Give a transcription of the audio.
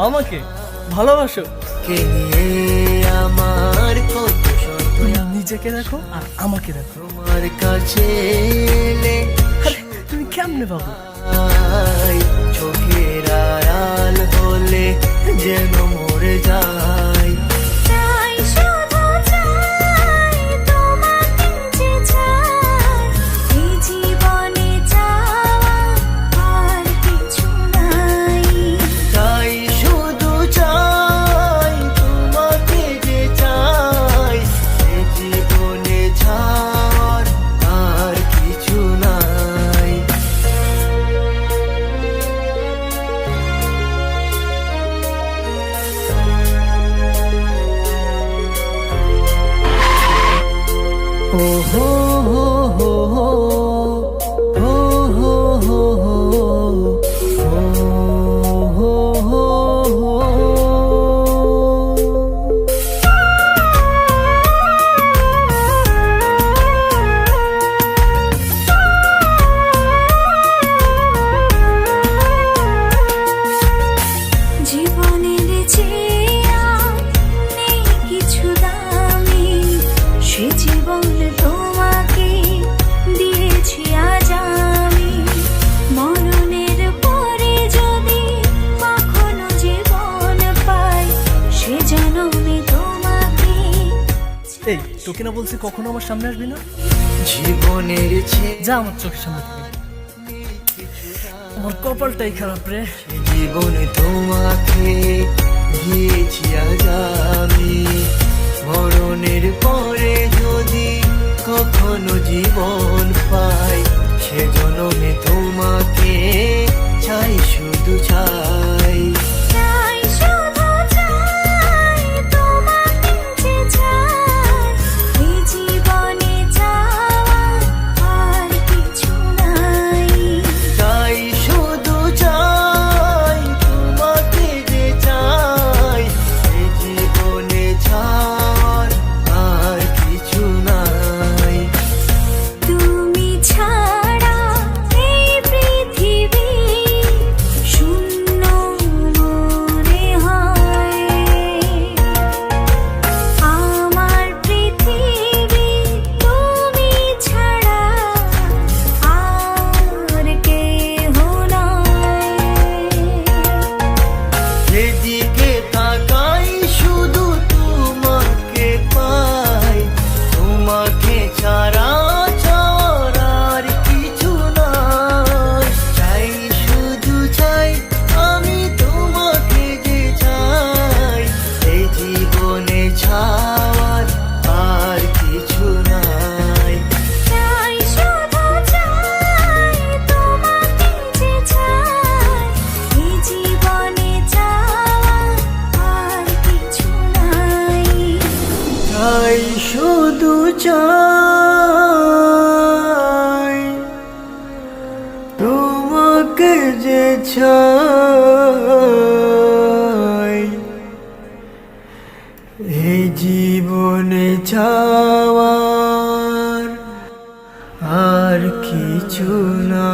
আমাকে ভালোবাসো। কে নিয়ে আমার কত শত, নিজেকে দেখো আর আমাকে দেখো। তোমার কাছে এলে আরে তুমি কেমনে বাবু? চোখের আড়াল হলে যেন মরে যায়। তাই শুধু চাই তোমাকে যে চাই, এই জীবনে চাওয়া আর কিছু নাই। তাই শুধু চাই তোমাকে যে চাই, এ জীবনে ছাড় আর কিছু নাই। ও হো হো হো হো, ও হো হো হো, ও হো হো হো। জীবনের চেয়ে আর নেই কিছু দামি, সে জীবন তোমাকে দিয়েছি আজ আমি। মরণের পরে যদি কখনো জীবন পাই, সে জন্মে তোমাকে। এই তোকে না বলছি কখনো আমার সামনে আসবি না? জীবনের যা আমার চোখের সামনে থেকে। আমার কপালটাই খারাপ রে। জীবনে তোমাকে দিয়েছি আজ আমি। মরণের পরে যদি কখনো জীবন পাই, সে জন্মে তোমাকে চাই, শুধু চাই। তাই শুধু চাই তোমাকে যে চাই, এই জীবনে চাওয়া আর কিছু নাই। তাই শুধু চাই তোমাকে যে চাই, এ জীবনে ছাড় আর কিছু নাই। তুমি ছাড়া এই পৃথিবী শূন্য মনে হয়। আমার পৃথিবী তুমি ছাড়া আর কেহ নয়। যেদিকে তাকাই শুধু তোমাকে পাই, তোমাকে ছাড়া ছাড় আর কিছু নাই। চাই শুধু চাই আমি তোমাকে যে চাই, এই জীবনে ছাড় আর কিছু নাই। তাই শুধু চাই তোমাকে যে চাই, এই জীবনে চাওয়া আর কিছু নাই। তাই শুধু চাই তোমাকে যে চাই, এই জীবনে চাওয়ার আর কিছু না।